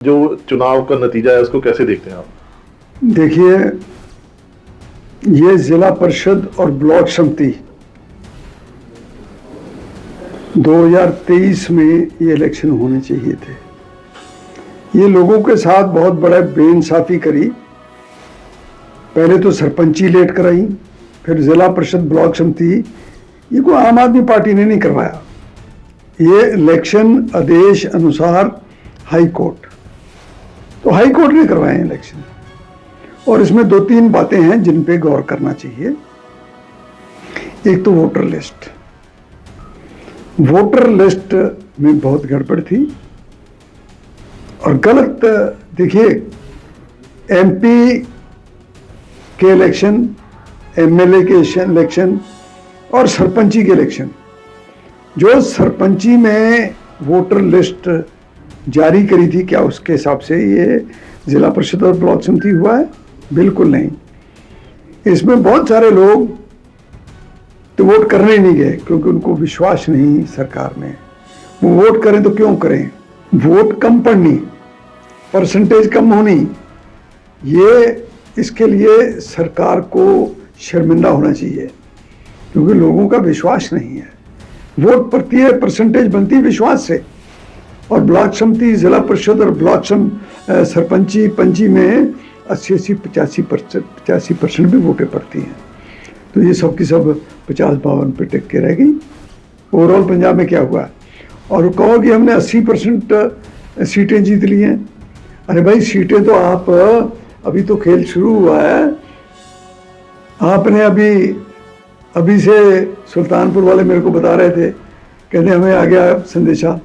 जो चुनाव का नतीजा है उसको कैसे देखते हैं आप? देखिए, ये जिला परिषद और ब्लॉक समिति 2023 में ये इलेक्शन होने चाहिए थे। ये लोगों के साथ बहुत बड़ा बेइंसाफी करी। पहले तो सरपंची लेट कराई, फिर जिला परिषद ब्लॉक समिति। ये कोई आम आदमी पार्टी ने नहीं करवाया, ये इलेक्शन आदेश अनुसार हाई कोर्ट, तो हाई कोर्ट ने करवाए इलेक्शन। और इसमें दो तीन बातें हैं जिन पे गौर करना चाहिए। एक तो वोटर लिस्ट में बहुत गड़बड़ थी और गलत। देखिए, एमपी के इलेक्शन, एमएलए के इलेक्शन और सरपंची के इलेक्शन, जो सरपंची में वोटर लिस्ट जारी करी थी, क्या उसके हिसाब से ये जिला परिषद और ब्लॉक समिति हुआ है? बिल्कुल नहीं। इसमें बहुत सारे लोग तो वोट करने नहीं गए क्योंकि उनको विश्वास नहीं सरकार में। वो वोट करें तो क्यों करें? वोट कम पड़नी, परसेंटेज कम होनी, ये इसके लिए सरकार को शर्मिंदा होना चाहिए क्योंकि लोगों का विश्वास नहीं है। वोट पड़ती है, परसेंटेज बनती है विश्वास से। और ब्लॉक समिति, जिला परिषद और ब्लॉक सरपंची पंची में 80-85% भी वोटें पड़ती हैं। तो ये सब की सब 50-52 पे टिक के रह गई। ओवरऑल पंजाब में क्या हुआ? और कहो कि हमने 80% सीटें जीत ली हैं। अरे भाई, सीटें तो आप अभी तो खेल शुरू हुआ है। आपने अभी से सुल्तानपुर वाले मेरे को बता रहे थे, कहते हमें आ गया संदेशा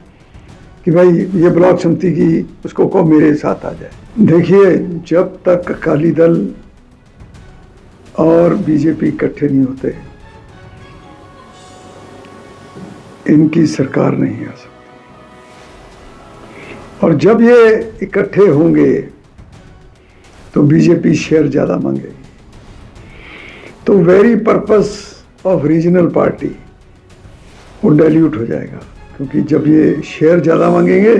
कि भाई ये ब्लॉक समिति की उसको कहो मेरे साथ आ जाए। देखिए, जब तक अकाली दल और बीजेपी इकट्ठे नहीं होते, इनकी सरकार नहीं आ सकती। और जब ये इकट्ठे होंगे तो बीजेपी शेयर ज्यादा मांगेगी। तो very purpose of regional party वो डाइल्यूट हो जाएगा, क्योंकि जब ये शेयर ज्यादा मांगेंगे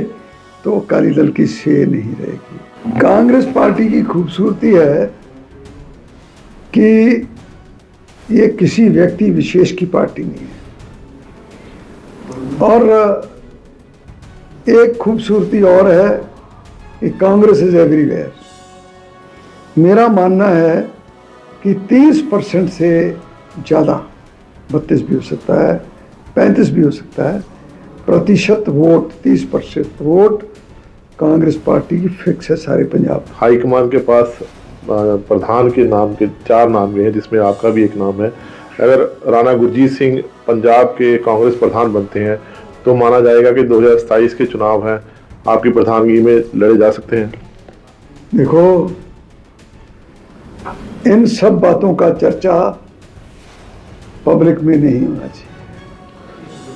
तो अकाली दल की शेयर नहीं रहेगी। कांग्रेस पार्टी की खूबसूरती है कि ये किसी व्यक्ति विशेष की पार्टी नहीं है। और एक खूबसूरती और है कि कांग्रेस इज एवरीवेयर। मेरा मानना है कि 30% से ज़्यादा, 32 भी हो सकता है, 35 भी हो सकता है, प्रतिशत वोट, 30% वोट कांग्रेस पार्टी की फिक्स है सारे पंजाब। हाईकमान के पास प्रधान के नाम के 4 नाम गए हैं, जिसमें आपका भी एक नाम है। अगर राणा गुरजीत सिंह पंजाब के कांग्रेस प्रधान बनते हैं तो माना जाएगा कि 2027 के चुनाव हैं, आपकी प्रधानगी में लड़े जा सकते हैं। देखो, इन सब बातों का चर्चा पब्लिक में नहीं होना चाहिए।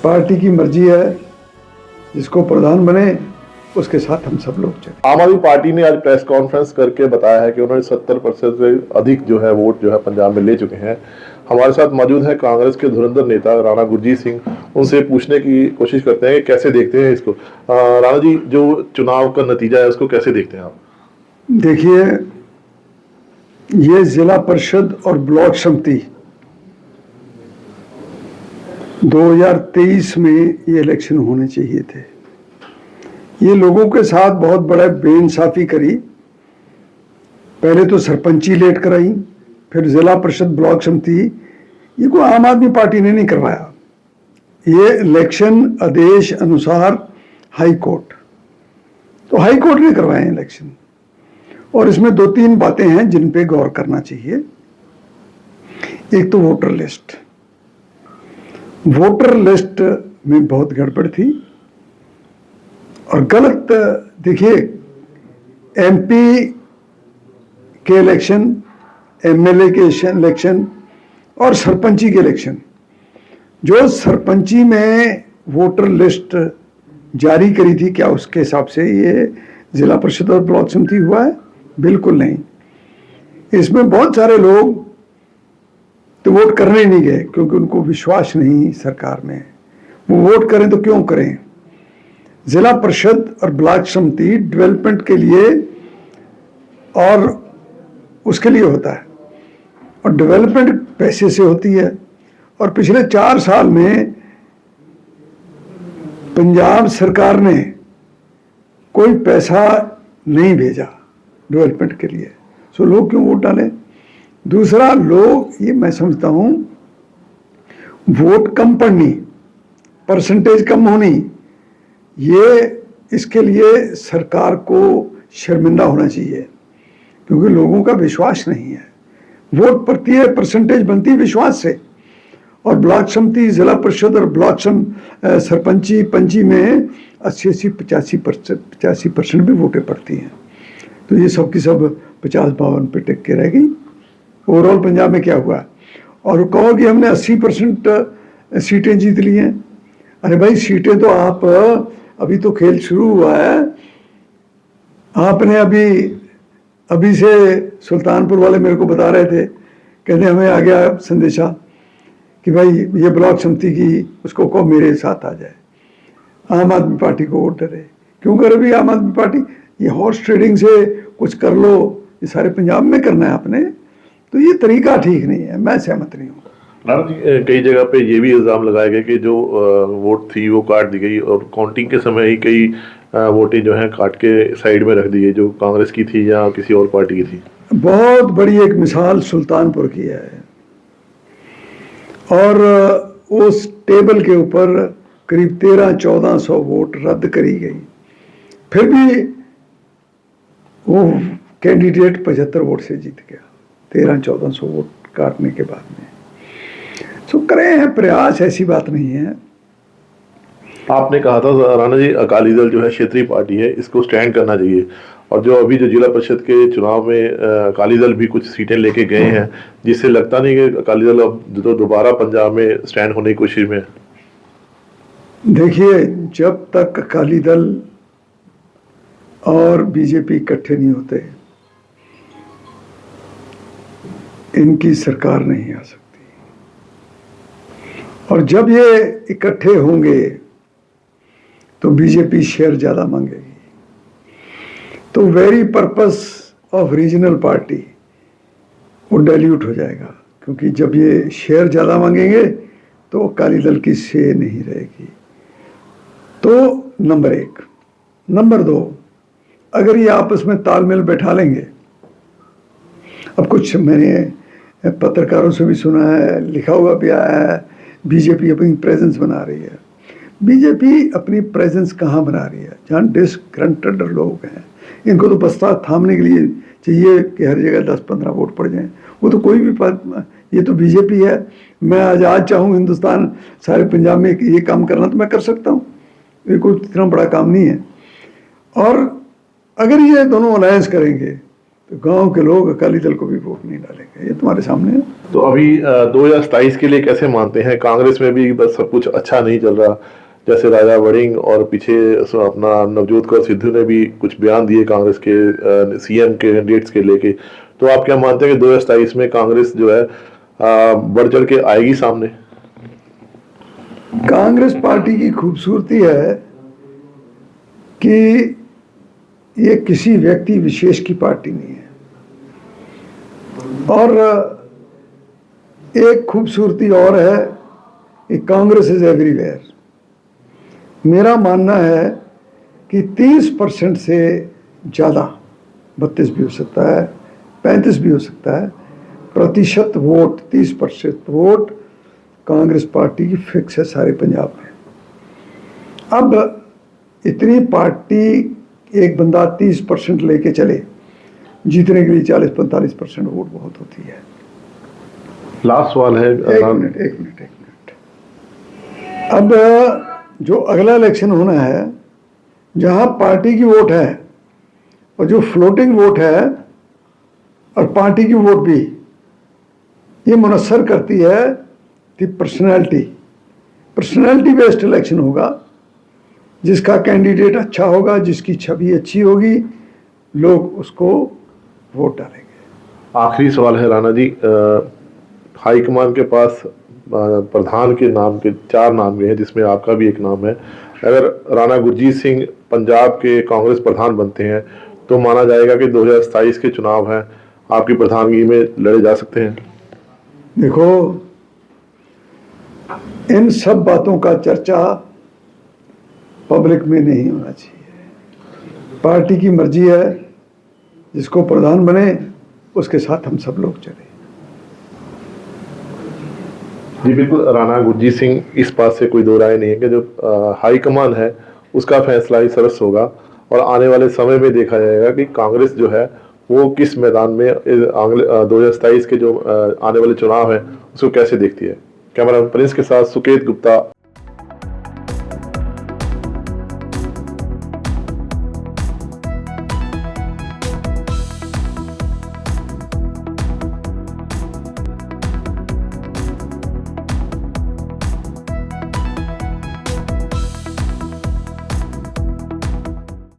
पार्टी की मर्जी है, जिसको प्रधान बने उसके साथ हम सब लोग चलें। आम आदमी पार्टी ने आज प्रेस कॉन्फ्रेंस करके बताया है कि उन्होंने 70% से अधिक जो है वोट जो है पंजाब में ले चुके हैं। हमारे साथ मौजूद है कांग्रेस के धुरंधर नेता राणा गुरजीत सिंह। उनसे पूछने की कोशिश करते हैं कि कैसे देखते हैं इसको। राणा जी, जो चुनाव का नतीजा है उसको कैसे देखते हैं आप? देखिए, ये जिला परिषद और ब्लॉक समिति 2023 में ये इलेक्शन होने चाहिए थे। ये लोगों के साथ बहुत बड़ा बेइंसाफी करी। पहले तो सरपंची लेट कराई, फिर जिला परिषद ब्लॉक समिति। ये कोई आम आदमी पार्टी ने नहीं करवाया, ये इलेक्शन आदेश अनुसार हाई कोर्ट, तो हाई कोर्ट ने करवाए इलेक्शन। और इसमें दो तीन बातें हैं जिन पे गौर करना चाहिए। एक तो वोटर लिस्ट में बहुत गड़बड़ थी और गलत। देखिए, एमपी के इलेक्शन, एमएलए के इलेक्शन और सरपंची के इलेक्शन, जो सरपंची में वोटर लिस्ट जारी करी थी, क्या उसके हिसाब से ये जिला परिषद और ब्लॉक समिति हुआ है? बिल्कुल नहीं। इसमें बहुत सारे लोग तो वोट करने नहीं गए क्योंकि उनको विश्वास नहीं सरकार में। वो वोट करें तो क्यों करें? जिला परिषद और ब्लॉक समिति डेवलपमेंट के लिए और उसके लिए होता है, और डेवलपमेंट पैसे से होती है। और पिछले 4 साल में पंजाब सरकार ने कोई पैसा नहीं भेजा डेवलपमेंट के लिए, सो लोग क्यों वोट डालें? दूसरा, लोग, ये मैं समझता हूं, वोट कम पड़नी, परसेंटेज कम होनी, ये इसके लिए सरकार को शर्मिंदा होना चाहिए, क्योंकि लोगों का विश्वास नहीं है। वोट पड़ती है, परसेंटेज बनती है विश्वास से। और ब्लॉक समिति, जिला परिषद और ब्लॉक सरपंची पंची में 80-85% भी वोटें पड़ती हैं। तो ये सब की सब 50-52 पे टिक के रह गई। ओवरऑल पंजाब में क्या हुआ? और कहो कि हमने 80% सीटें जीत ली हैं। अरे भाई, सीटें तो आप, अभी तो खेल शुरू हुआ है। आपने अभी से सुल्तानपुर वाले मेरे को बता रहे थे, कहते हमें आ गया संदेशा कि भाई ये ब्लॉक समिति की, उसको कहो मेरे साथ आ जाए। आम आदमी पार्टी को वोट डरे। क्यों करे भी आम आदमी पार्टी? ये हॉर्स ट्रेडिंग से कुछ कर लो, ये सारे पंजाब में करना है आपने, तो ये तरीका ठीक नहीं है। मैं सहमत नहीं हूँ। कई जगह पे ये भी इल्जाम लगाया गया कि जो वोट थी वो काट दी गई, और काउंटिंग के समय ही कई वोटें जो हैं काट के साइड में रख दी गई, जो कांग्रेस की थी या किसी और पार्टी की थी। बहुत बड़ी एक मिसाल सुल्तानपुर की है, और उस टेबल के ऊपर करीब 1300-1400 वोट रद्द करी गई। फिर भी वो कैंडिडेट 75 वोट से जीत गया, 1300-1400 वोट काटने के बाद में। तो करे हैं प्रयास, ऐसी बात नहीं है। आपने कहा था राणा जी, अकाली दल जो है क्षेत्रीय पार्टी है, इसको स्टैंड करना चाहिए। और जो अभी जो जिला परिषद के चुनाव में अकाली दल भी कुछ सीटें लेके गए हैं, जिससे लगता नहीं कि अकाली दल अब दोबारा पंजाब में स्टैंड होने की कोशिश में है। देखिए, जब तक अकाली दल और बीजेपी इकट्ठे नहीं होते, इनकी सरकार नहीं आ सकती। और जब ये इकट्ठे होंगे तो बीजेपी शेयर ज्यादा मांगेगी, तो very purpose of regional party वो डाइल्यूट हो जाएगा। क्योंकि जब ये शेयर ज्यादा मांगेंगे तो अकाली दल की से नहीं रहेगी। तो नंबर 1। नंबर 2, अगर ये आपस में तालमेल बैठा लेंगे, अब कुछ मैंने पत्रकारों से भी सुना है, लिखा हुआ भी आया है, बीजेपी अपनी प्रेजेंस बना रही है। बीजेपी अपनी प्रेजेंस कहाँ बना रही है? जहाँ डिसग्रंटेड लोग हैं, इनको तो बस्ता थामने के लिए चाहिए कि हर जगह 10-15 वोट पड़ जाएं। वो तो कोई भी ये तो बीजेपी है। मैं आज चाहूँ हिंदुस्तान सारे पंजाब में ये काम करना, तो मैं कर सकता हूँ, ये कोई इतना बड़ा काम नहीं है। और अगर ये दोनों अलायंस करेंगे तो गांव के लोग अकाली दल को भी वोट नहीं डालेंगे। ये तुम्हारे सामने है। तो अभी 2027 के लिए कैसे मानते हैं? कांग्रेस में भी बस सब कुछ अच्छा नहीं चल रहा, जैसे राजा वड़िंग और पीछे अपना नवजोत कौर सिद्धू ने भी कुछ बयान दिए कांग्रेस के सीएम के कैंडिडेट्स के लेके। तो आप क्या मानते हैं कि 2027 में कांग्रेस जो है बढ़ चढ़ के आएगी सामने? कांग्रेस पार्टी की खूबसूरती है कि ये किसी व्यक्ति विशेष की पार्टी नहीं है। और एक खूबसूरती और है कि कांग्रेस इज एवरीवेयर। मेरा मानना है कि 30% से ज़्यादा, 32 भी हो सकता है, 35 भी हो सकता है, प्रतिशत वोट, 30% वोट कांग्रेस पार्टी की फिक्स है सारे पंजाब में। अब इतनी पार्टी, एक बंदा 30% लेके चले, जीतने के लिए 40-45% वोट बहुत होती है। लास्ट सवाल है। एक मिनट। अब जो अगला इलेक्शन होना है, जहां पार्टी की वोट है और जो फ्लोटिंग वोट है और पार्टी की वोट भी, ये मुनस्सर करती है कि पर्सनैलिटी बेस्ड इलेक्शन होगा। जिसका कैंडिडेट अच्छा होगा, जिसकी छवि अच्छी होगी, लोग उसको वोट डालेंगे। आखिरी सवाल है राणा जी, हाईकमान के पास प्रधान के नाम के 4 नाम गए हैं, जिसमें आपका भी एक नाम है। अगर राणा गुरजीत सिंह पंजाब के कांग्रेस प्रधान बनते हैं तो माना जाएगा कि 2027 के चुनाव हैं आपकी प्रधानगी में लड़े जा सकते हैं। देखो, इन सब बातों का चर्चा पब्लिक में नहीं होना चाहिए। पार्टी की मर्जी है, जिसको प्रधान बने उसके साथ हम सब लोग चले। जी बिल्कुल, राणा गुरजीत सिंह, इस बात से कोई दो राय नहीं है कि जो हाईकमान है उसका फैसला ही सरस होगा और आने वाले समय में देखा जाएगा कि कांग्रेस जो है वो किस मैदान में 2027 के जो आने वाले चुनाव हैं उसको कैसे देखती है। कैमरा प्रिंस के साथ सुकेत गुप्ता।